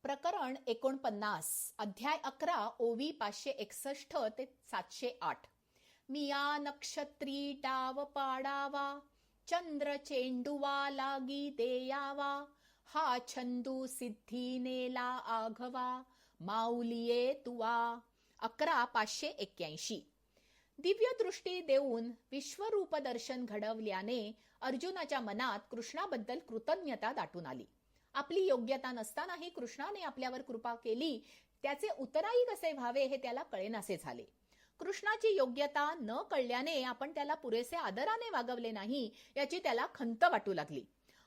प्रकरण 49 अध्याय 11 ओवी 561 ते 708. मिया नक्षत्री डाव पाडावा, चंद्र चेंडुवा लागी देयावा, हा छंदू सिद्धी नेला आघवा, माऊलिये तुवा. 11,581. दिव्य दृष्टी देऊन विश्वरूप दर्शन घडवल्याने अर्जुनाच्या मनात कृष्णाबद्दल कृतज्ञता दाटून आली. आपली योग्यता नसतानाही कृष्णाने आपल्यावर कृपा केली, त्याचे उत्तराई कसे व्हावे हे त्याला कळेनासे झाले. कृष्णाची योग्यता न कळल्याने आपण त्याला पुरेसे आदराने वागवले नाही याची त्याला खंत वाटू लागली.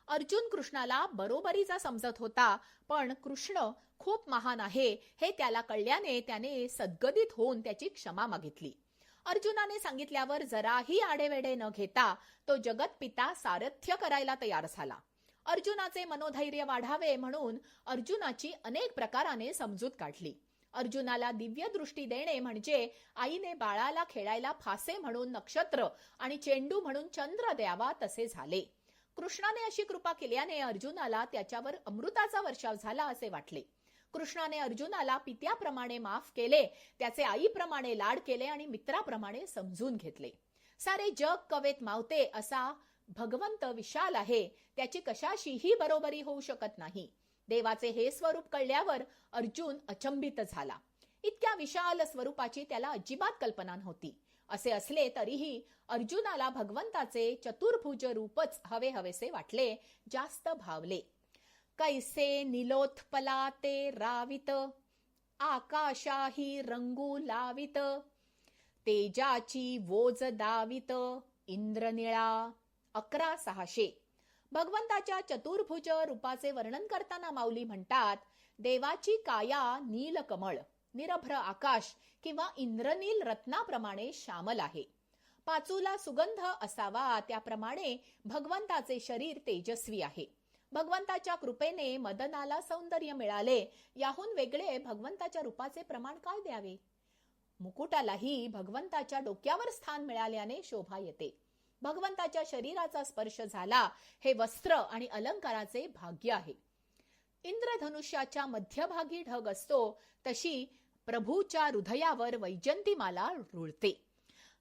अर्जुन कृष्णाला बरोबरीचा समजत होता, पण कृष्ण खूप महान आहे हे त्याला कळल्याने त्याने सद्गदित होऊन त्याची क्षमा मागितली. अर्जुनाने सांगितल्यावर जराही आडेवेडे न घेता तो जगतपिता सारथ्य करायला तयार झाला. अर्जुनाचे मनोधैर्य वाढावे म्हणून अर्जुनाची अनेक प्रकाराने समजूत काढली. अर्जुनाला दिव्य दृष्टी देणे म्हणजे आईने बाळाला खेळायला फासे म्हणून नक्षत्र आणि चेंडू म्हणून चंद्र द्यावा तसे झाले. कृष्णाने अशी कृपा केल्याने अर्जुनाला त्याच्यावर अमृताचा वर्षाव झाला असे वाटले. कृष्णाने अर्जुनाला पित्याप्रमाणे माफ केले, त्याचे आईप्रमाणे लाड केले आणि मित्राप्रमाणे समजून घेतले. सारे जग कवेत मावते असा भगवंत विशाल आहे, त्याची कशाशीही बरोबरी होऊ शकत नाही. देवाचे हे स्वरूप कळल्यावर अर्जुन अचंबित झाला. इतक्या विशाल स्वरूपाची त्याला अजिबात कल्पना नव्हती. असे असले तरीही अर्जुनाला भगवंताचे चतुर्भुज रूपच हवे हवेसे वाटले, जास्त भावले. कैसे निलोत्पला ते रावित, आकाशाही रंगू लावित, तेजाची वोज दावित इंद्रनिळा. 11,600. भगवंताच्या चतुर्भुज रूपाचे वर्णन करताना माऊली म्हणतात, देवाची काया नीलकमळ, निरभ्र आकाश किंवा इंद्रनील रत्नाप्रमाणे श्यामल आहे. पाचूला सुगंध असावा त्याप्रमाणे भगवंताचे शरीर तेजस्वी आहे. भगवंताच्या कृपेने मदनाला सौंदर्य मिळाले, याहून वेगळे भगवंताच्या रूपाचे प्रमाण काय द्यावे. मुकुटालाही भगवंताच्या डोक्यावर स्थान मिळाल्याने शोभा येते. भगवंताच्या शरीराचा स्पर्श झाला हे वस्त्र आणि अलंकाराचे भाग्य आहे. इंद्रधनुष्याच्या मध्यभागी ढग असतो तशी प्रभूच्या हृदयावर वैजंतीमाला रुळते.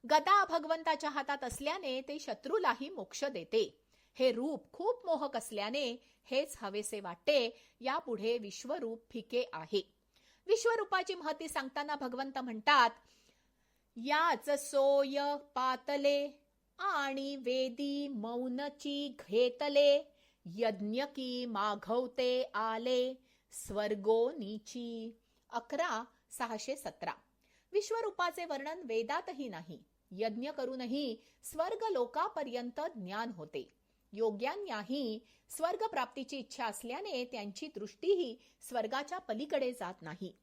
गदा भगवंताच्या हातात असल्याने ते शत्रूलाही मोक्ष देते. हे रूप खूप मोहक असल्याने हेच हवेसे वाटते. यापुढे विश्वरूप फिके आहे. विश्वरूपाची महती सांगताना भगवंत म्हणतात, याच सोय पातले आणि वेदी मौनची घेतले, यज्ञकी माघवते आले स्वर्गो नीची. 11,617. विश्वरूपाचे वर्णन वेदातही नाही. यज्ञ करूनही स्वर्ग लोकापर्यंत ज्ञान होते. योग्यांनाही स्वर्ग प्राप्तीची इच्छा असल्याने त्यांची दृष्टीही स्वर्गाच्या पलीकडे जात नाही.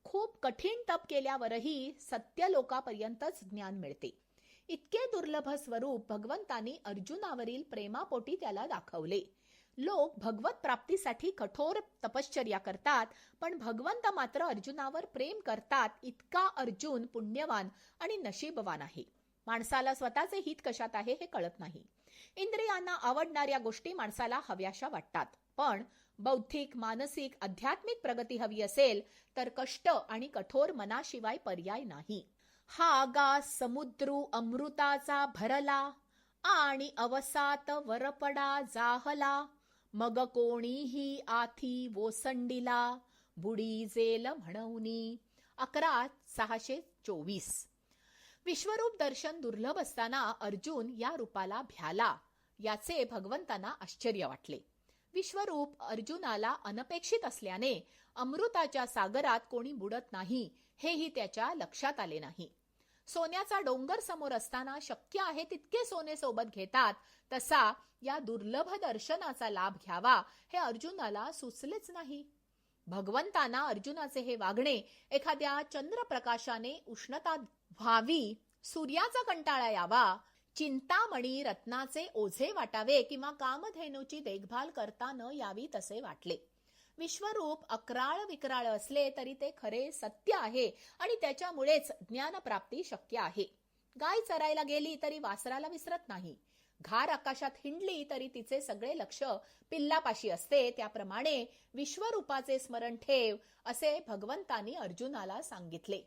खूप कठीण तप केल्यावरही सत्य लोकापर्यंतच ज्ञान मिळते. इतके दुर्लभ स्वरूप भगवंतांनी अर्जुनावरील प्रेमापोटी त्याला दाखवले. लोक भगवत प्राप्तीसाठी कठोर तपश्चर्या करतात, पण भगवंत मात्र अर्जुनावर प्रेम करतात. इतका अर्जुन पुण्यवान आणि नशीबवान आहे. माणसाला स्वतःचे हित कशात आहे हे कळत नाही. इंद्रियांना आवडणाऱ्या गोष्टी माणसाला हव्याशा वाटतात, पण बौद्धिक, मानसिक, आध्यात्मिक प्रगती हवी असेल तर कष्ट आणि कठोर मनाशिवाय पर्याय नाही. हा गा समुद्रू अमृताचा भरला आणि अवसात वरपडा जाहला, मग कोणीही आथी ओसंडिला बुडी जेल म्हणवनी. 11,624. विश्वरूप दर्शन दुर्लभ असताना अर्जुन या रूपाला भ्याला, याचे भगवंतांना आश्चर्य वाटले. विश्वरूप अर्जुनाला अनपेक्षित असल्याने अमृताच्या सागरात कोणी बुडत नाही हेही त्याच्या लक्षात आले नाही. सोन्याचा डोंगर समोर असताना शक्य आहे तितके सोने सोबत घेतात, तसा या दुर्लभ दर्शनाचा लाभ घ्यावा हे अर्जुनाला सुचलेच नाही. भगवंतांना अर्जुनाचे हे वागणे एखाद्या चंद्रप्रकाशाने उष्णता व्हावी, सूर्याचा कंटाळा यावा, चिंतामणी रत्नाचे ओझे वाटावे किंवा कामधेनूची देखभाल करता न यावी तसे वाटले. विश्वरूप अक्राळ विक्राळ असले तरी ते खरे सत्य आहे आणि त्याच्यामुळेच ज्ञानप्राप्ती शक्य आहे. गाय चरायला गेली तरी वासराला विसरत नाही. घार आकाशात हिंडली तरी तिचे सगळे लक्ष पिल्लापाशी असते, त्याप्रमाणे विश्वरूपाचे स्मरण ठेव असे भगवंतांनी अर्जुनाला सांगितले.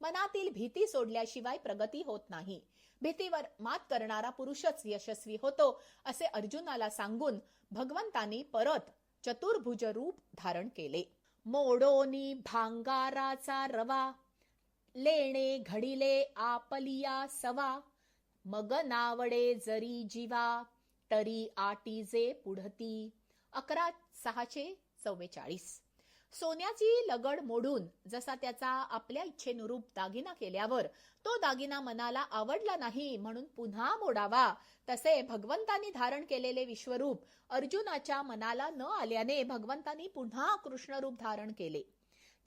मनातील भीती सोडल्याशिवाय प्रगती होत नाही. भीतीवर मात करणारा पुरुषच यशस्वी होतो असे अर्जुनाला सांगून भगवंतांनी परत चतुर्भुज रूप धारण केले. मोडोनी भांगाराचा रवा, लेणे घडिले आपलिया सवा, मग नावडे जरी जीवा, तरी आटीजे पुढती. 11,644. सोन्याची लगड मोडून जसा त्याचा आपल्या इच्छेनुरूप दागिना केल्यावर तो दागिना मनाला आवडला नाही म्हणून पुन्हा मोडावा, तसे भगवंतांनी धारण केलेले विश्वरूप अर्जुनाच्या मनाला न आल्याने भगवंतांनी पुन्हा कृष्णरूप धारण केले.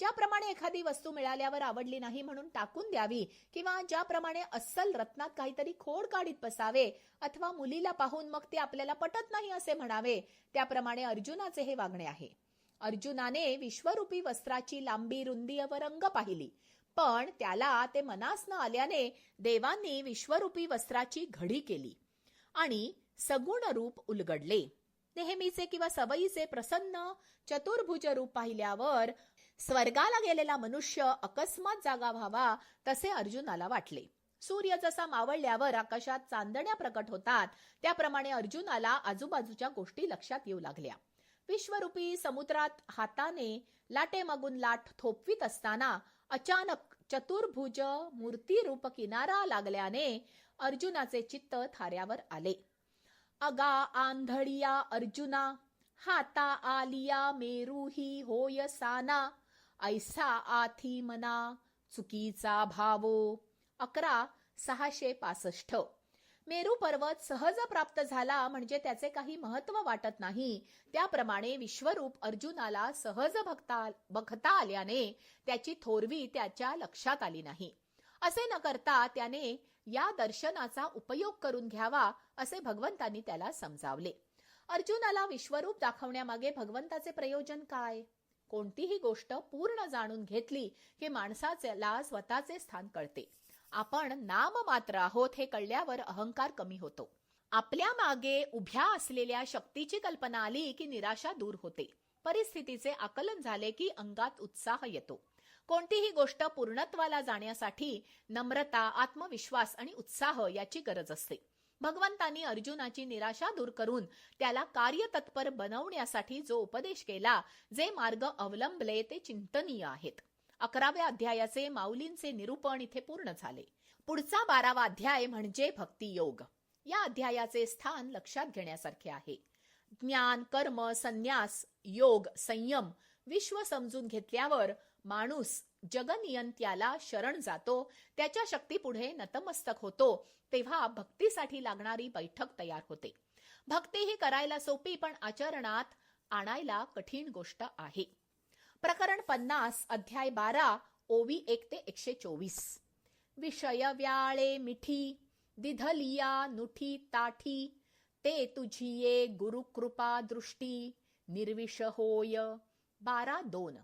ज्याप्रमाणे एखादी वस्तू मिळाल्यावर आवडली नाही म्हणून टाकून द्यावी, किंवा ज्याप्रमाणे अस्सल रत्नात काहीतरी खोड काढीत बसावे, अथवा मुलीला पाहून मग ते आपल्याला पटत नाही असे म्हणावे, त्याप्रमाणे अर्जुनाचे हे वागणे आहे. अर्जुनाने विश्वरूपी वस्त्राची लांबी रुंदी व रंग पाहिली, पण त्याला ते मनास न आल्याने देवांनी विश्वरूपी वस्त्राची घडी केली आणि सगुण रूप उलगडले. नेहमीचे किंवा सवयीचे प्रसन्न चतुर्भुज रूप पाहिल्यावर स्वर्गाला गेलेला मनुष्य अकस्मात जागा व्हावा तसे अर्जुनाला वाटले. सूर्य जसा मावळल्यावर आकाशात चांदण्या प्रकट होतात, त्याप्रमाणे अर्जुनाला आजूबाजूच्या गोष्टी लक्षात येऊ लागल्या. विश्वरूपी समुद्रात हाताने लाटेमागून लाट थोपवीत असताना अचानक चतुर्भुज मूर्तीरूप किनारा लागल्याने अर्जुनाचे चित्त थाऱ्यावर आले. अगा आंधळिया अर्जुना, हाता आलिया मेरूही होय साना, ऐसा आथी मना चुकीचा भावो. 11,665. मेरू पर्वत सहज प्राप्त झाला म्हणजे त्याचे काही महत्व वाटत नाही, त्याप्रमाणे विश्वरूप अर्जुनाला सहज बघता आल्याने त्याची थोरवी त्याच्या लक्षात आली नाही. असे न करता त्याने या दर्शनाचा उपयोग करून घ्यावा असे भगवंतांनी त्याला समजावले. अर्जुनाला विश्वरूप दाखवण्यामागे भगवंताचे प्रयोजन काय? कोणतीही गोष्ट पूर्ण जाणून घेतली की माणसाला स्वतःचे स्थान कळते. आपण नाममात्र आहोत हे कळल्यावर अहंकार कमी होतो. आपल्या मागे उभ्या असलेल्या शक्तीची कल्पना आली की निराशा दूर होते. परिस्थितीचे आकलन झाले की अंगात उत्साह येतो. कोणतीही गोष्ट पूर्णत्वाला जाण्यासाठी नम्रता, आत्मविश्वास आणि उत्साह याची गरज असते. भगवंतांनी अर्जुनाची निराशा दूर करून त्याला कार्यतत्पर बनवण्यासाठी जो उपदेश केला, जे मार्ग अवलंबले ते चिंतनीय आहेत. 11व्या अध्यायाचे माऊलींचे निरूपण इथे पूर्ण झाले. पुढचा 12वा अध्याय म्हणजे भक्तियोग. या अध्यायाचे स्थान लक्षात घेण्यासारखे आहे. ज्ञान, कर्म, संन्यास, योग, संयम, विश्व समजून घेतल्यावर माणूस जगनियंत्याला शरण जातो, त्याच्या शक्तीपुढे नतमस्तक होतो, तेव्हा भक्तीसाठी लागणारी बैठक तयार होते. भक्ती ही करायला सोपी पण आचरणात आणायला कठीण गोष्ट आहे. प्रकरण 50, अध्याय 12, ओवी 1 ते 124. विषय व्याळे मिठी, दिधलिया नुठी ताठी, ते तुझिये गुरुकृपा दृष्टी, निर्विष होय. 12:2.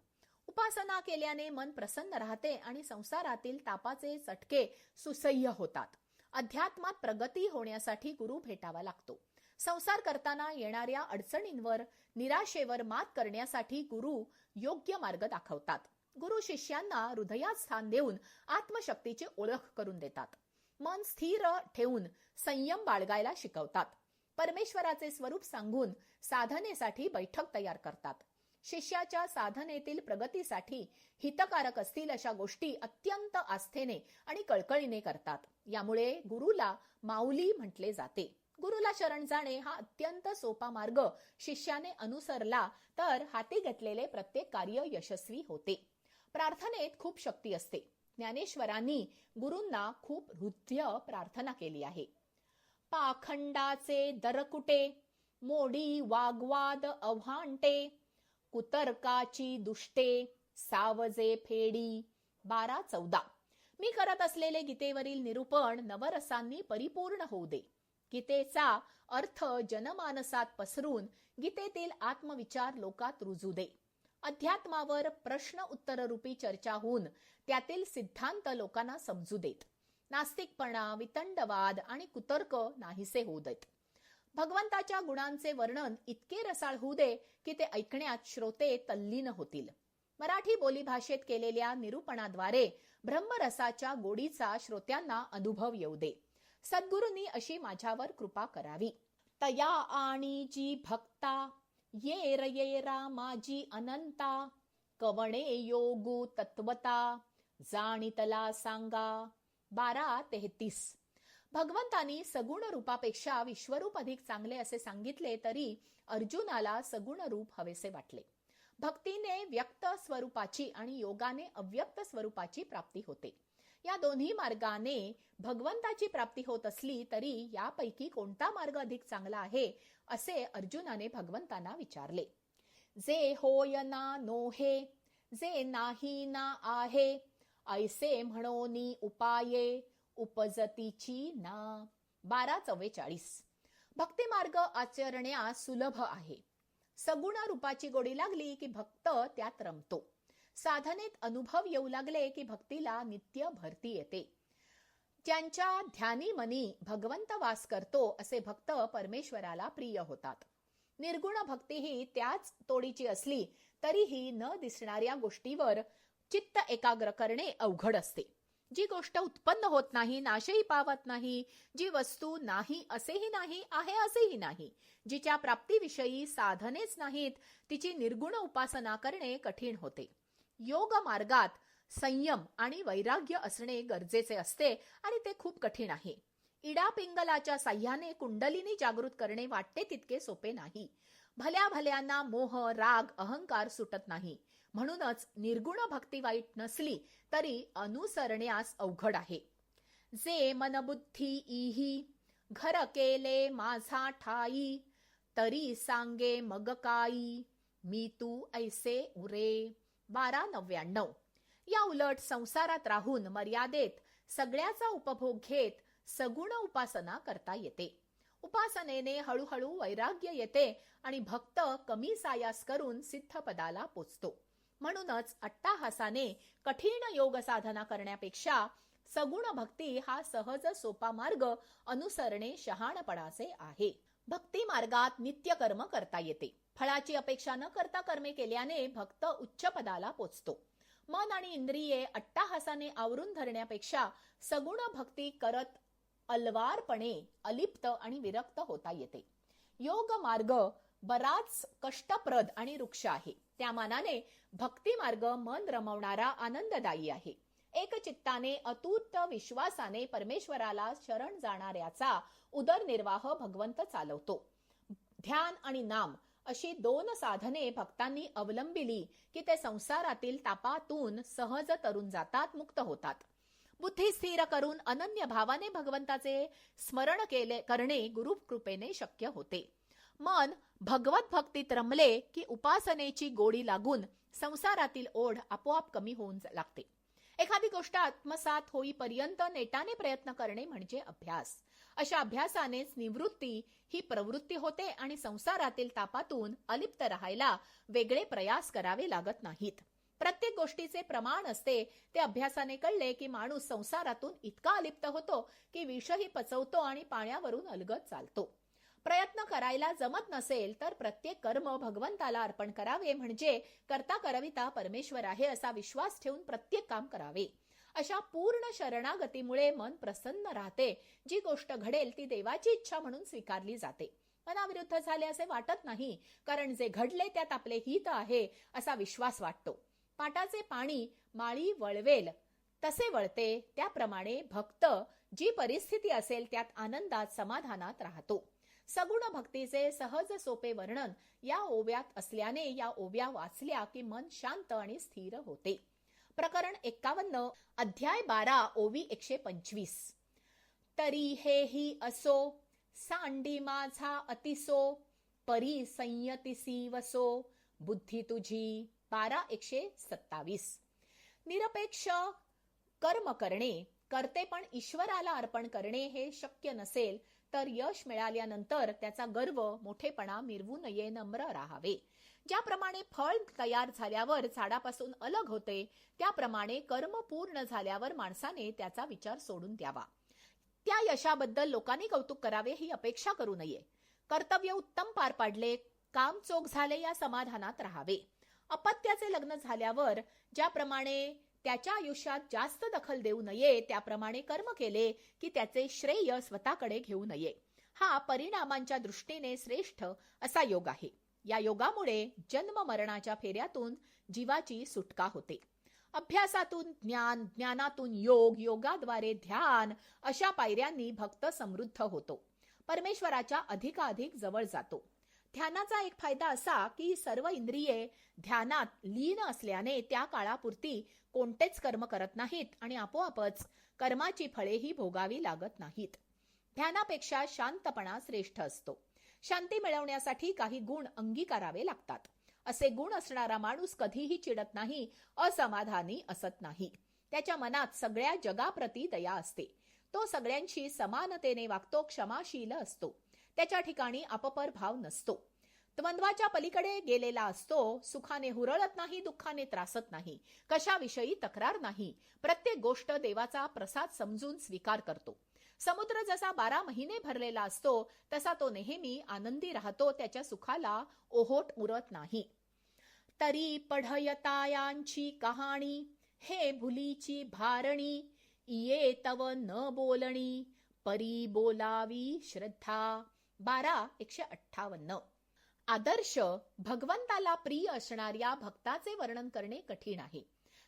उपासना केल्याने मन प्रसन्न राहते आणि संसारातील तापाचे चटके सुसह्य होतात. अध्यात्मात प्रगती होण्यासाठी गुरु भेटावा लागतो. संसार करताना येणाऱ्या अडचणींवर, निराशेवर मात करण्यासाठी गुरु योग्य मार्ग दाखवतात. गुरु शिष्यांना हृदयात स्थान देऊन आत्मशक्तीची ओळख करून देतात. मन स्थिर ठेवून संयम बाळगायला शिकवतात. परमेश्वराचे स्वरूप सांगून साधनेसाठी बैठक तयार करतात. शिष्याच्या साधनेतील प्रगतीसाठी हितकारक असतील अशा गोष्टी अत्यंत आस्थेने आणि कळकळीने करतात. यामुळे गुरुला माऊली म्हटले जाते. गुरुला शरण जाणे हा अत्यंत सोपा मार्ग शिष्याने अनुसरला तर हाती घेतलेले प्रत्येक कार्य यशस्वी होते. प्रार्थनेत खूप शक्ती असते. ज्ञानेश्वरांनी गुरूंना खूप हृदय प्रार्थना केली आहे. पाखंडाचे दरकुटे, मोडी वाग्वाद अव्हांटे, कुतर्काची दुष्टे, सावजे फेडी. 12:14. मी करत असलेले गीतेवरील निरूपण नवरसांनी परिपूर्ण होऊ दे. गीतेचा अर्थ जनमानसात पसरून गीतेतील आत्मविचार लोकात रुजू दे. अध्यात्मावर प्रश्न उत्तर रूपी चर्चा होऊन त्यातील सिद्धांत लोकांना समजू देत. नास्तिकपणा, वितंडवाद आणि कुतर्क नाहीसे होऊ देत. भगवंताच्या गुणांचे वर्णन इतके रसाळ होऊ दे की ते ऐकण्यात श्रोते तल्लीन होतील. मराठी बोलीभाषेत केलेल्या निरूपणाद्वारे ब्रह्मरसाच्या गोडीचा श्रोत्यांना अनुभव येऊ दे. सद्गुरूंनी अशी माझ्यावर कृपा करावी. तया आणि जी भक्ता येरा माझी अनंता, कवणे योगू तत्वता जाणितला सांगा. 12:33. भगवंतानी सगुण रूपापेक्षा विश्वरूप अधिक चांगले असे सांगितले तरी अर्जुनाला सगुण रूप हवेसे वाटले. भक्तीने व्यक्त स्वरूपाची आणि योगाने अव्यक्त स्वरूपाची प्राप्ती होते. या दोन्ही मार्गाने भगवंताची प्राप्ती होत असली तरी यापैकी कोणता मार्ग अधिक चांगला आहे असे अर्जुनाने भगवंतांना विचारले. जे होय ना नोहे, जे नाही ना आहे, ऐसे म्हणोनी उपाये उपजतीची ना. 12:44. भक्ती मार्ग आचरण्यास सुलभ आहे. सगुण रूपाची गोडी लागली की भक्त त्यात रमतो. साधनेत अनुभव येऊ लागले की भक्तीला नित्य भरती येते. ज्यांच्या ध्यानी मनी भगवंत वास करतो असे भक्त परमेश्वराला प्रिय होतात. निर्गुण भक्ती ही त्याच तोडीची असली तरीही न दिसणाऱ्या गोष्टीवर चित्त एकाग्र करणे अवघड असते. जी गोष्ट उत्पन्न होत नाही, नाशही पावत नाही, जी वस्तू नाही असेही नाही, आहे असेही नाही, जिच्या प्राप्तीविषयी साधनेच नाहीत, तिची निर्गुण उपासना करणे कठीण होते. योग मार्गात संयम आणि वैराग्य असणे गरजेचे असते आणि ते खूप कठीण आहे. इडा पिंगलाच्या साह्याने कुंडलिनी जागृत करणे वाटते तितके सोपे नाही. भल्या भल्यांना मोह, राग, अहंकार सुटत नाही. म्हणूनच निर्गुण भक्ती वाईट नसली तरी अनुसरण्यास अवघड आहे. जे मनबुद्धी इही घर केले माझा ठाई, तरी सांगे मग काई मी तू ऐसे उरे. 12:99. या उलट संसारात राहून मर्यादेत सगळ्याचा उपभोग घेत सगुण उपासना करता येते. उपासनेने हळूहळू वैराग्य येते आणि भक्त कमी सायास करून सिद्धपदाला पोचतो. म्हणूनच अट्टाहासाने कठीण योग साधना करण्यापेक्षा सगुण भक्ती हा सहज सोपा मार्ग अनुसरणे शहाणपणाचे आहे. भक्ती मार्गात नित्य कर्म करता येते. फळाची अपेक्षा न करता कर्मे केल्याने भक्त उच्च पदाला पोचतो. मन आणि इंद्रिये अट्टाहासाने आवरून धरण्यापेक्षा सगुण भक्ती करत अलवारपणे अलिप्त आणि विरक्त होता येते. योग मार्ग बराच कष्टप्रद आणि रुक्ष आहे. त्या मानाने भक्ती मार्ग मन रमवणारा, आनंददायी आहे. एकचित्ताने अतूट विश्वासाने परमेश्वराला शरण जाणाऱ्याचा उदरनिर्वाह भगवंत चालवतो. ध्यान आणि नाम अशी दोन साधने भक्तांनी अवलंबिली की ते संसारातील तापातून सहज तरून जातात, मुक्त होतात. बुद्धी स्थिर करून अनन्य भावाने भगवंताचे स्मरण करणे गुरुकृपेने शक्य होते. मन भगवत भक्तीत रमले की उपासनेची गोडी लागून संसारातील ओढ आपोआप कमी होऊन लागते. एखादी गोष्ट आत्मसात होईपर्यंत नेटाने प्रयत्न करणे म्हणजे अभ्यास. अशा अभ्यासानेच निवृत्ती ही प्रवृत्ती होते आणि संसारातील तापातून अलिप्त राहायला वेगळे प्रयास करावे लागत नाहीत. प्रत्येक गोष्टीचे प्रमाण असते. ते अभ्यासाने कळले की माणूस संसारातून इतका अलिप्त होतो की विषही पचवतो आणि पाण्यावरून अलगद चालतो. प्रयत्न करायला जमत नसेल तर प्रत्येक कर्म भगवंताला अर्पण करावे म्हणजे करता करविता परमेश्वर आहे असा विश्वास ठेवून प्रत्येक काम करावे. अशा पूर्ण शरणागतीमुळे मन प्रसन्न राहते. जी गोष्ट घडेल ती देवाची इच्छा म्हणून स्वीकारली जाते. मनाविरुद्ध झाले असे वाटत नाही, कारण जे घडले त्यात आपले हित आहे असा विश्वास वाटतो. पाटाचे पाणी माळी वळवेल तसे वळते, त्याप्रमाणे भक्त जी परिस्थिती असेल त्यात आनंदात समाधानात राहतो. सगुण भक्तीचे सहज सोपे वर्णन या ओव्यात असल्याने या ओव्या वाचल्या की मन शांत आणि स्थिर होते. प्रकरण 51, अध्याय 12, ओवी 125. तरी हेही असो सांडी माझा अतिसो, परी संयतिसी वसो बुद्धी तुझी. 12:127. निरपेक्ष कर्म करणे, कर्तेपण ईश्वराला अर्पण करणे हे शक्य नसेल तर यश मिळाल्यानंतर त्याचा गर्व, मोठेपणा मिरवू नये, नम्र राहावे. ज्याप्रमाणे फळ तयार झाल्यावर झाडापासून अलग होते, त्याप्रमाणे कर्म पूर्ण झाल्यावर माणसाने त्याचा विचार सोडून द्यावा. त्या यशाबद्दल लोकांनी कौतुक करावे ही अपेक्षा करू नये. कर्तव्य उत्तम पार पाडले, काम चोख झाले या समाधानात राहावे. अपत्याचे लग्न झाल्यावर ज्याप्रमाणे त्याच्या आयुष्यात जास्त दखल देऊ नये त्याप्रमाणे कर्म केले की त्याचे श्रेय स्वतःकडे घेऊ नये. हा परिणामांच्या दृष्टीने श्रेष्ठ असा योग आहे. या योगामुळे जन्म मरणाच्या फेऱ्यातून जीवाची सुटका होते. अभ्यासातून ज्ञान, ज्ञानातून योग, योगाद्वारे ध्यान अशा पायऱ्यांनी भक्त समृद्ध होतो, परमेश्वराच्या अधिकाधिक जवळ जातो. ध्यानाचा एक फायदा असा की सर्व इंद्रिये ध्यानात लीन असल्याने त्या काळापुरती कोणतेच कर्म करत नाहीत आणि आपोआपच कर्माची फळेही भोगावी लागत नाहीत. ध्यानापेक्षा शांतपणा श्रेष्ठ असतो. शांती मिळवण्यासाठी काही गुण अंगीकारावे लागतात. असे गुण असणारा माणूस कधीही चिडत नाही, असमाधानी असत नाही. त्याच्या मनात सगळ्या जगाप्रती दया असते. तो सगळ्यांशी समानतेने वागतो, क्षमाशील असतो. त्याच्या ठिकाणी अपपर भाव नसतो. द्वंद्वाच्या पलीकडे गेलेला असतो. सुखाने हुरळत नाही, दुःखाने त्रासत नाही, कशाविषयी तक्रार नाही. प्रत्येक गोष्ट देवाचा प्रसाद समजून स्वीकार करतो. समुद्र जसा 12 महिने भरलेला असतो तसा तो नेहमी आनंदी राहतो. त्याच्या सुखाला ओहोट उरत नाही. तरी पढयतायांची कहाणी, हे भुलीची भारणी, ये तव न बोलणी, परी बोलावी श्रद्धा. 12:158. आदर्श भगवंताला प्रिय असणाऱ्या भक्ताचे वर्णन करणे कठीण आहे.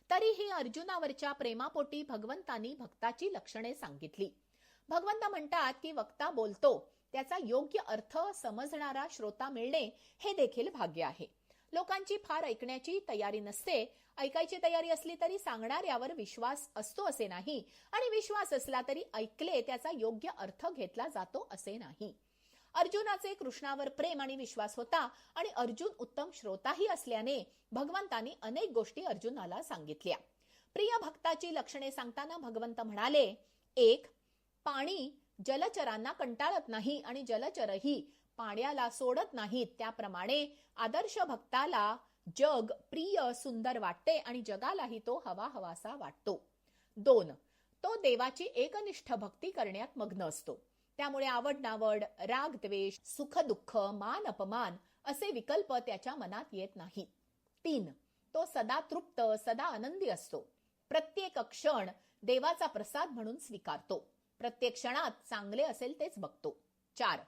तरीही अर्जुनावरच्या प्रेमापोटी भगवंतांनी भक्ताची लक्षणे सांगितली. भगवंत म्हणतात की वक्ता बोलतो त्याचा योग्य अर्थ समजणारा श्रोता मिळणे हे देखील भाग्य आहे. लोकांची फार ऐकण्याची तयारी नसते. ऐकायची तयारी असली तरी सांगणाऱ्यावर विश्वास असतो असे नाही, आणि विश्वास असला तरी ऐकले त्याचा योग्य अर्थ घेतला जातो असे नाही. अर्जुनाचे कृष्णावर प्रेम आणि विश्वास होता आणि अर्जुन उत्तम श्रोताही असल्याने भगवंतांनी अनेक गोष्टी अर्जुनाला सांगितल्या. प्रिय भक्ताची लक्षणे सांगताना भगवंत म्हणाले, 1. पाणी जलचरांना कंटाळत नाही आणि जलचरही पाण्याला सोडत नाहीत. त्याप्रमाणे आदर्श भक्ताला जग प्रिय सुंदर वाटते आणि जगालाही तो हवाहवासा वाटतो. 2. तो देवाची एकनिष्ठ भक्ती करण्यात मग्न असतो. त्यामुळे आवड नावड, राग द्वेष, सुख दुःख, मान अपमान असे विकल्प त्याच्या मनात येत नाही. 3. तो सदा तृप्त, सदा आनंदी असतो. प्रत्येक क्षण देवाचा प्रसाद म्हणून स्वीकारतो. प्रत्येक क्षणात चांगले असेल तेच बघतो. 4.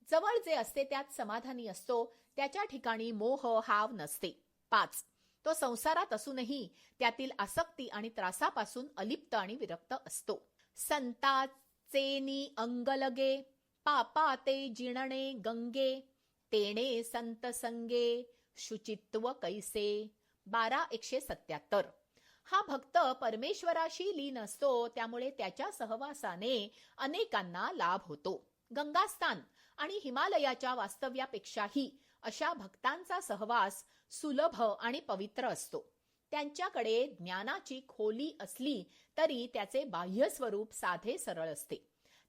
जवळ जे असते त्यात समाधानी असतो. त्याच्या ठिकाणी मोह हाव नसते. 5. तो संसारात असूनही त्यातील आसक्ती आणि त्रासापासून अलिप्त आणि विरक्त असतो. संताचेनी अंगलगे, पापा ते जिणणे गंगे, तेणे संत संगे, शुचित्व कैसे. 12:177. हा भक्त परमेश्वराशी लीन असतो. त्यामुळे त्याच्या सहवासाने अनेकांना लाभ होतो. गंगास्थान आणि हिमालयाच्या वास्तव्यापेक्षाही अशा भक्तांचा सहवास सुलभ आणि पवित्र असतो. त्यांच्याकडे ज्ञानाची खोली असली तरी त्याचे बाह्य स्वरूप साधे सरळ असते.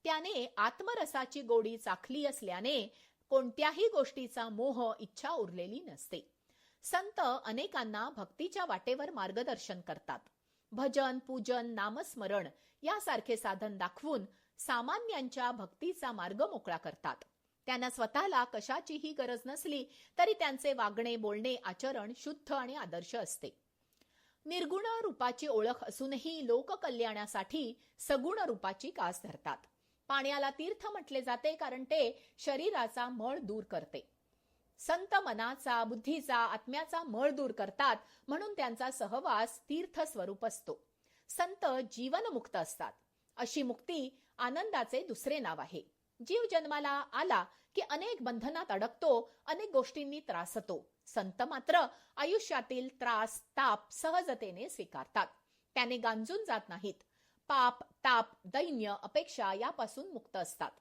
त्याने आत्मरसाची गोडी चाखली असल्याने कोणत्याही गोष्टीचा मोह, इच्छा उरलेली नसते. संत अनेकांना भक्तीच्या वाटेवर मार्गदर्शन करतात. भजन, पूजन, नामस्मरण यासारखे साधन दाखवून सामान्यांच्या भक्तीचा मार्ग मोकळा करतात. त्यांना स्वतःला कशाचीही गरज नसली तरी त्यांचे वागणे, बोलणे, आचरण शुद्ध आणि आदर्श असते. निर्गुण रूपाची ओळख असूनही लोककल्याणासाठी सगुण रूपाची कास धरतात. पाण्याला तीर्थ म्हटले जाते कारण ते शरीराचा मळ दूर करते. संत मनाचा, बुद्धीचा, आत्म्याचा मळ दूर करतात म्हणून त्यांचा सहवास तीर्थ स्वरूप असतो. संत जीवनमुक्त असतात. अशी मुक्ती आनंदाचे दुसरे नाव आहे. जीव जन्माला आला की अनेक बंधनात अडकतो, अनेक गोष्टींनी त्रासतो. संत मात्र आयुष्यातील त्रास, ताप सहजतेने स्वीकारतात. त्याने गांजून जात नाहीत. पाप, ताप, दैन्य, अपेक्षा यापासून मुक्त असतात.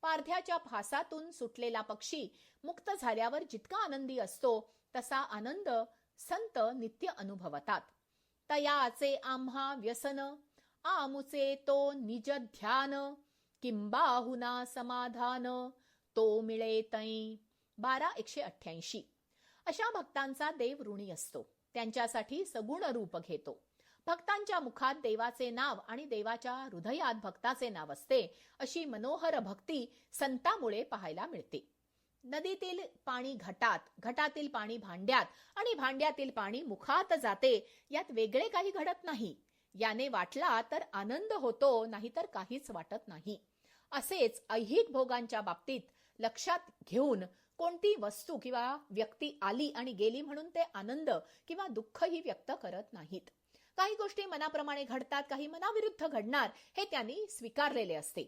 पारध्याच्या फासातून सुटलेला पक्षी मुक्त झाल्यावर जितका आनंदी असतो तसा आनंद संत नित्य अनुभवतात. तयाचे आम्हा व्यसन, आमुचे तो निज ध्यान, किंबाहुना समाधान, तो मिळे तै. 12:188. अशा भक्तांचा देव ऋणी असतो. त्यांच्यासाठी सगुण रूप घेतो. भक्तांच्या मुखात देवाचे नाव आणि देवाच्या हृदयात भक्ताचे नाव असते. अशी मनोहर भक्ती संतामुळे पाहायला मिळते. नदीतील पाणी घटात, घटातील पाणी भांड्यात आणि भांड्यातील पाणी मुखात जाते, यात वेगळे काही घडत नाही. याने वाटला तर आनंद होतो, नाहीतर काहीच वाटत नाही. असेच ऐहिक भोगांच्या बाबतीत लक्षात घेऊन कोणती वस्तू किंवा व्यक्ती आली आणि गेली म्हणून ते आनंद किंवा दुःखही व्यक्त करत नाहीत. काही गोष्टी मनाप्रमाणे घडतात, काही मनाविरुद्ध घडणार हे त्यांनी स्वीकारलेले असते.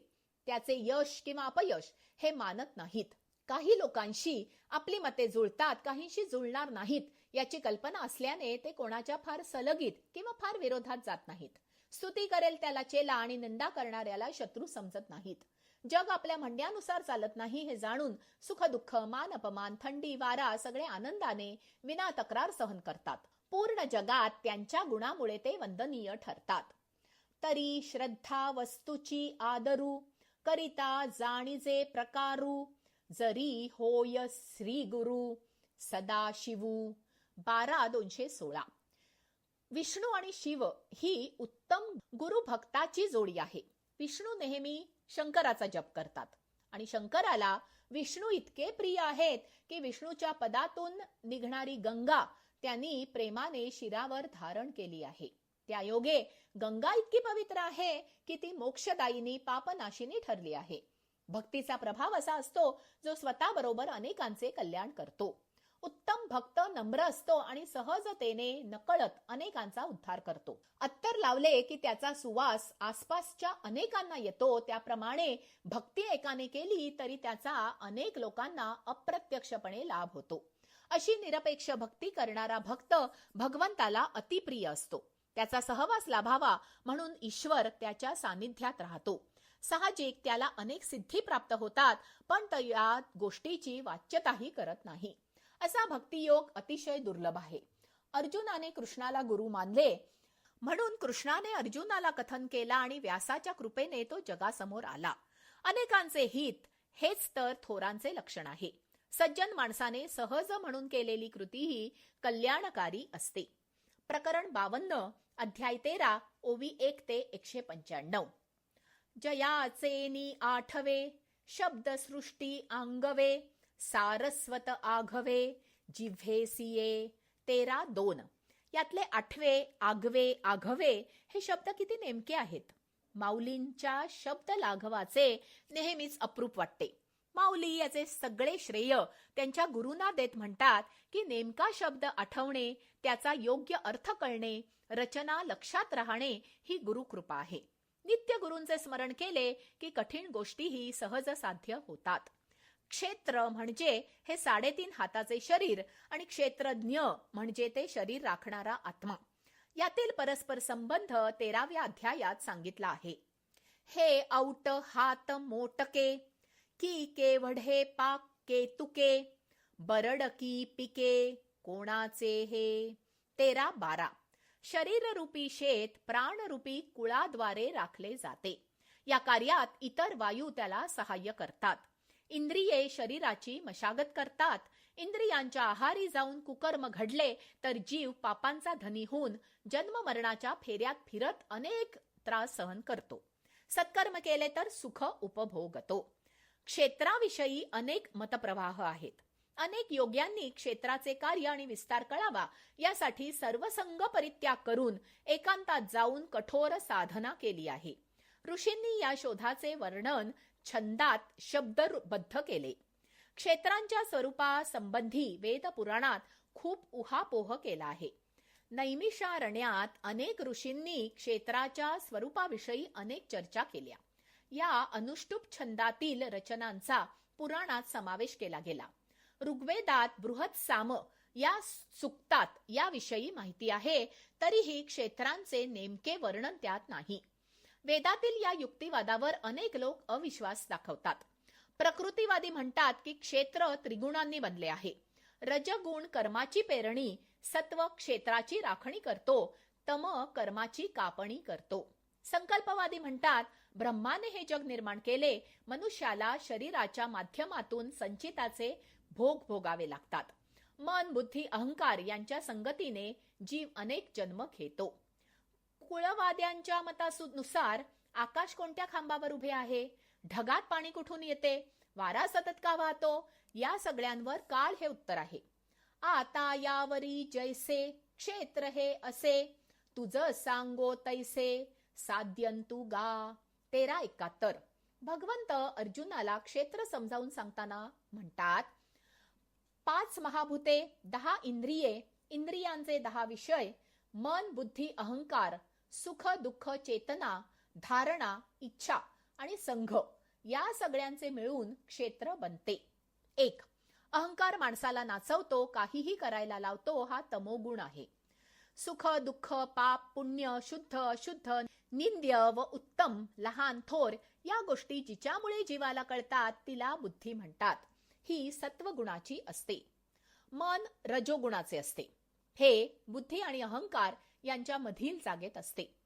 त्याचे यश किंवा अपयश हे मानत नाहीत. काही लोकांशी आपली मते जुळतात, काहींशी जुळणार नाहीत याची कल्पना असल्याने ते कोणाच्या फार सलगीत किंवा फार विरोधात जात नाहीत. स्तुती करेल त्याला चेला आणि निंदा करणाऱ्याला शत्रू समजत नाहीत. जग आपल्या म्हणण्यानुसार चालत नाही हे जाणून सुख दुःख, मान अपमान, थंडी वारा सगळे आनंदाने विना तक्रार सहन करतात. पूर्ण जगात त्यांच्या गुणामुळे ते वंदनीय ठरतात. तरी श्रद्धा वस्तूची आदरू, करिता जाणीजे प्रकारू, जरी होय श्री गुरु सदा शिवू. 12:216. विष्णू आणि शिव ही उत्तम गुरु भक्ताची जोडी आहे. विष्णू नेहमी शंकराचा जप करतात आणि शंकराला विष्णू इतके प्रिय आहेत की विष्णूच्या पदातून निघणारी गंगा त्यांनी प्रेमाने शिरावर धारण केली आहे. त्या योगे गंगा इतकी पवित्र आहे की ती मोक्षदायिनी पापनाशिनी ठरली आहे. भक्तीचा प्रभाव असा असतो जो स्वतःबरोबर अनेकांचे कल्याण करतो. उत्तम भक्त नम्र असतो आणि सहजतेने नकळत अनेकांचा उद्धार करतो. अत्तर लावले की त्याचा सुवास आसपासच्या अनेकांना येतो. त्याप्रमाणे भक्ती एकाने केली तरी त्याचा अनेक लोकांना अप्रत्यक्षपणे लाभ होतो. अशी निरपेक्ष भक्ती करणारा भक्त भगवंताला अतिप्रिय असतो. त्याचा सहवास लाभावा म्हणून ईश्वर त्याच्या सानिध्यात राहतो. साहजिक त्याला अनेक सिद्धी प्राप्त होतात, पण तो या गोष्टीची वाच्यताही करत नाही. असा भक्तियोग अतिशय दुर्लभ आहे. अर्जुनाने कृष्णाला गुरु मानले म्हणून कृष्णाने अर्जुनाला कथन केला आणि व्यासाच्या कृपेने तो जगासमोर आला. अनेकांचे हित हेच तर थोरांचे लक्षण आहे. सज्जन माणसाने सहज म्हणून केलेली कृतीही कल्याणकारी असते. प्रकरण 52, अध्याय 13, ओवी 1 ते 195. जयाचे आठवे, शब्द सृष्टी आंगवे, सारस्वत आघवे, जिव्हेसिये. 13:2. यातले आठवे, आगवे, आघवे हे शब्द किती नेमके आहेत. माऊलींच्या शब्द लाघवाचे नेहमीच अप्रूप वाटते. माऊली याचे सगळे श्रेय त्यांच्या गुरूंना देत म्हणतात की नेमका शब्द आठवणे, त्याचा योग्य अर्थ कळणे, रचना लक्षात राहणे ही गुरुकृपा आहे. नित्य गुरूंचे स्मरण केले की कठीण गोष्टीही सहज साध्य होतात. क्षेत्र म्हणजे हे 3.5 हाताचे शरीर आणि क्षेत्रज्ञ म्हणजे ते शरीर राखणारा आत्मा. यातील परस्पर संबंध 13व्या अध्यायात सांगितला आहे. हे औट हात मोटके, की केवढे पाक केतुके, बरडकी पिके कोणाचे हे. 13:12. शरीररूपी शेत प्राणरूपी कुळाद्वारे राखले जाते. या कार्यात इतर वायू त्याला सहाय्य करतात. इंद्रिये शरीराची मशागत करतात. इंद्रियांच्या आहारी जाऊन कुकर्म घडले तर जीव पापांचा धनी होऊन जन्ममरणाच्या फेऱ्यात फिरत अनेक त्रास सहन करतो. सत्कर्म केले तर सुख उपभोगतो. क्षेत्राविषयी अनेक मतप्रवाह आहेत. अनेक योग्यांनी क्षेत्राचे कार्य आणि विस्तार कळावा यासाठी सर्वसंग परित्याग करून एकांतात जाऊन कठोर साधना केली आहे. ऋषींनी या शोधाचे वर्णन छंदात शब्दबद्ध केले. क्षेत्रांच्या स्वरूपासंबंधी वेद पुराणात खूप उहापोह केला आहे. नैमिषारण्यात अनेक ऋषींनी क्षेत्राच्या स्वरूपाविषयी अनेक चर्चा केल्या. या अनुष्टुप छंदातील रचनांचा पुराणात समावेश केला गेला. ऋग्वेदात बृहत साम या सूक्तात याविषयी माहिती आहे, तरीही क्षेत्रांचे नेमके वर्णन त्यात नाही. वेदातील या युक्तिवादावर अनेक लोक अविश्वास दाखवतात. प्रकृतीवादी म्हणतात की क्षेत्र त्रिगुणांनी बनले आहे. रजगुण कर्माची पेरणी, सत्व क्षेत्राची राखणी करतो, तम कर्माची कापणी करतो. संकल्पवादी म्हणतात ब्रह्माने हे जग निर्माण केले, मनुष्याला शरीराच्या माध्यमातून संचिताचे भोग भोगावे लागतात. मन, बुद्धी, अहंकार यांच्या संगतीने जीव अनेक जन्म घेतो. कुळवाद्यांच्या मतानुसार आकाश कोणत्या खांबावर उभे आहे, ढगात पाणी कुठून येते, वारा सतत का वाहतो? या सगळ्यांवर काळ हे उत्तर आहे. आता यावरी जैसे क्षेत्र हे असे, तुझं सांगो तैसे साध्यंतु गा. 1371. भगवंत अर्जुनाला क्षेत्र समजावून सांगताना म्हणतात, 5 महाभूते, 10 इंद्रिये, इंद्रियांचे 10 विषय, मन, बुद्धी, अहंकार, सुख दुःख, चेतना, धारणा, इच्छा आणि संघ, या सगळ्यांचे मिळून क्षेत्र बनते. 1. अहंकार माणसाला नाचवतो, काहीही करायला लावतो, हा तमोगुण आहे. सुख दुःख, पाप पुण्य, शुद्ध अशुद्ध, निंद्य व उत्तम, लहान थोर, या गोष्टी जिच्यामुळे जीवाला कळतात तिला बुद्धी म्हणतात. ही सत्वगुणाची असते. मन रजोगुणाचे असते. हे बुद्धी आणि अहंकार यांच्या मधील जागेत असते.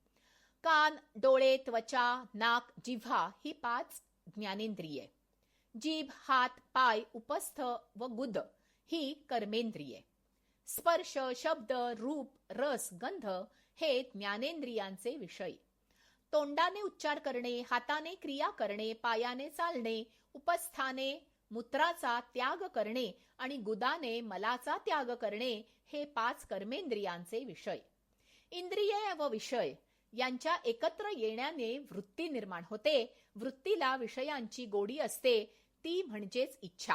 कान, डोळे, त्वचा, नाक, जिव्हा ही 5 ज्ञानेंद्रिये. जीभ, हात, पाय, उपस्थ व गुद ही कर्मेंद्रिये. स्पर्श, शब्द, रूप, रस, गंध हे ज्ञानेंद्रियांचे विषय. तोंडाने उच्चार करणे, हाताने क्रिया करणे, पायाने चालणे, उपस्थाने मूत्राचा त्याग करणे आणि गुदाने मलाचा त्याग करणे हे 5 कर्मेंद्रियांचे विषय. इंद्रिये व विषय यांच्या एकत्र येण्याने वृत्ती निर्माण होते. वृत्तीला विषयांची गोडी असते, ती म्हणजेच इच्छा.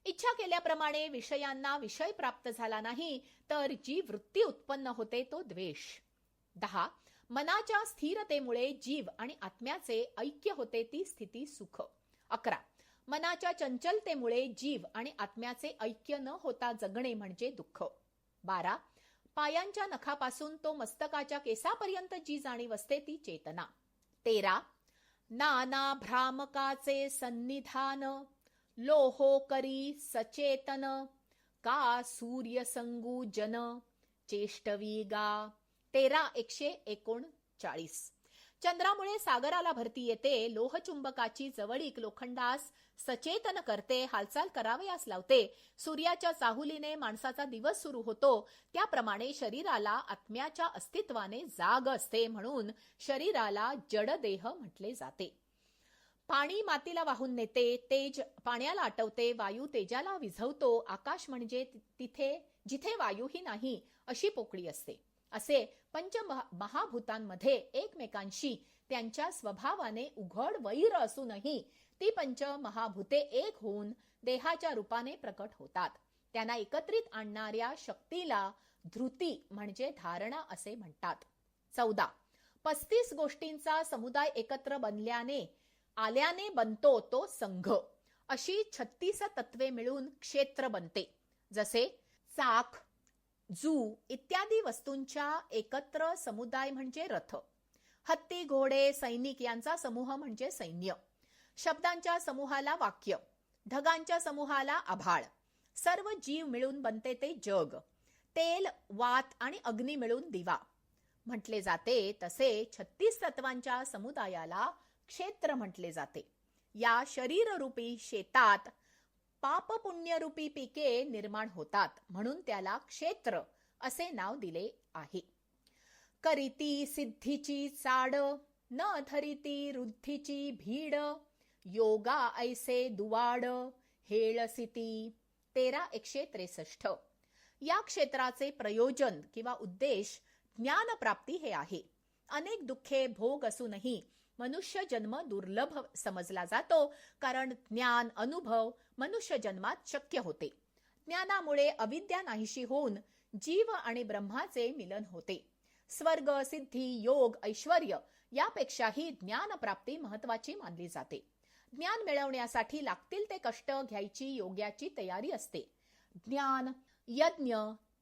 इच्छा केल्याप्रमाणे विषयांना विषय प्राप्त झाला नाही तर जी वृत्ती उत्पन्न होते तो द्वेष. 10. मनाच्या स्थिरतेमुळे जीव आणि आत्म्याचे ऐक्य होते, ती स्थिती सुख. 11. मनाच्या चंचलतेमुळे जीव आणि आत्म्याचे ऐक्य न होता जगणे म्हणजे दुःख. 12. पायांच्या नखापासून तो मस्तकाच्या केसापर्यंत जी जाणीव असते ती चेतना. 13. नाना भ्रामकाचे सन्निधान, लोहो करी सचेतन, का सूर्य संगू जन, चेष्टवी गा. 13:139. चंद्रामुळे सागराला भरती येते, लोहचुंबकाची जवळीक लोखंडास सचेतन करते, हालचाल करावयास लावते. सूर्याच्या चाहुलीने माणसाचा दिवस सुरू होतो, त्याप्रमाणे शरीराला आत्म्याच्या अस्तित्वाने जाग असते, म्हणून शरीराला जडदेह म्हटले जाते. पाणी मातीला वाहून नेते, तेज पाण्याला आटवते, वायू तेजाला विझवतो, आकाश म्हणजे जिथे वायूही नाही अशी पोकळी असते. असे पंच महाभूतांमध्ये एकमेकांशी त्यांच्या स्वभावाने उघड वैर असूनही ती पंच महाभूते एक होऊन देहाच्या रूपाने प्रकट होतात. त्यांना एकत्रित आणणाऱ्या शक्तीला धृती म्हणजे धारणा असे म्हणतात. 14. 35 गोष्टींचा समुदाय एकत्र आल्याने बनतो तो संघ. अशी 36 तत्वे मिळून क्षेत्र बनते. जसे चाक, जू इत्यादी वस्तूंच्या एकत्र समुदाय म्हणजे रथ. हत्ती, घोडे, सैनिक यांचा समूह म्हणजे सैन्य. शब्दांच्या समूहाला वाक्य, ढगांच्या समूहाला आभाळ. सर्व जीव मिळून बनते ते जग. तेल, वात आणि अग्नी मिळून दिवा म्हटले जाते, तसे 36 तत्वांच्या समुदायाला क्षेत्र म्हटले जाते. या शरीररूपी शेतात पाप पुण्यरूपी पिके निर्माण होतात, म्हणून त्याला क्षेत्र असे नाव दिले आहे. करीती सिद्धीची चाड, न धरिती रुद्धीची भीड, योगा ऐसे दुवाड, हेळसिती. 13:163. या क्षेत्राचे प्रयोजन किंवा उद्देश ज्ञानप्राप्ती हे आहे. अनेक दुःखे भोग असूनही मनुष्य जन्म दुर्लभ समजला जातो, कारण ज्ञान अनुभव मनुष्य जन्मात शक्य होते. ज्ञानामुळे अविद्या नाहीशी होऊन जीव आणि ब्रह्माचे मिलन होते. स्वर्ग, सिद्धी, योग, ऐश्वर्य यापेक्षाही ज्ञानप्राप्ती महत्वाची मानली जाते. ज्ञान मिळवण्यासाठी लागतील ते कष्ट घ्यायची योग्याची तयारी असते. ज्ञान, यज्ञ,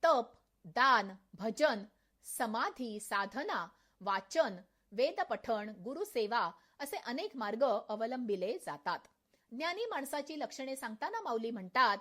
तप, दान, भजन, समाधी, साधना, वाचन, वेदपठण, गुरुसेवा असे अनेक मार्ग अवलंबिले जातात. ज्ञानी माणसाची लक्षणे सांगताना माऊली म्हणतात,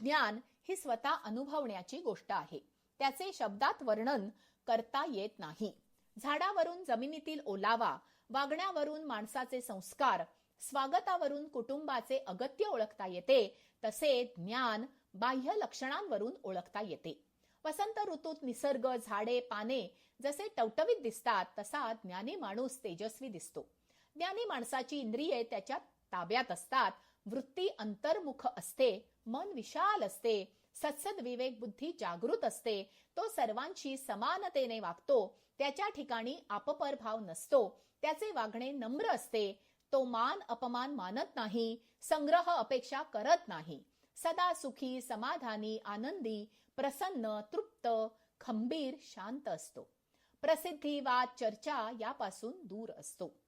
ज्ञान ही स्वतः अनुभवण्याची गोष्ट आहे. त्याचे शब्दात वर्णन करता येत नाही. झाडावरून जमिनीतील ओलावा, वागण्यावरून माणसाचे संस्कार, स्वागतावरून कुटुंबाचे अगत्य ओळखता येते, तसे ज्ञान बाह्य लक्षणांवरून ओळखता येते. वसंत ऋतूत निसर्ग, झाडे, पाने जसे टवटवीत दिसतात, तसा ज्ञानी माणूस तेजस्वी दिसतो. ज्ञानी माणसाची इंद्रिये त्याच्या ताब्यात असतात, वृत्ती अंतर्मुख असते, मन विशाल असते, सत्सद विवेक बुद्धी जागृत असते, तो सर्वांशी समानतेने वागतो, त्याच्या ठिकाणी आपपर भाव नसतो, त्याचे वागणे नम्र असते, तो मान अपमान मानत नाही, संग्रह अपेक्षा करत नाही, सदा सुखी, समाधानी, आनंदी, प्रसन्न, तृप्त, खंबीर, शांत असतो, प्रसिद्धी, वाद, चर्चा यापासून दूर असतो.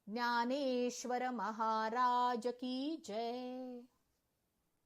ज्ञानेश्वर महाराज की जय.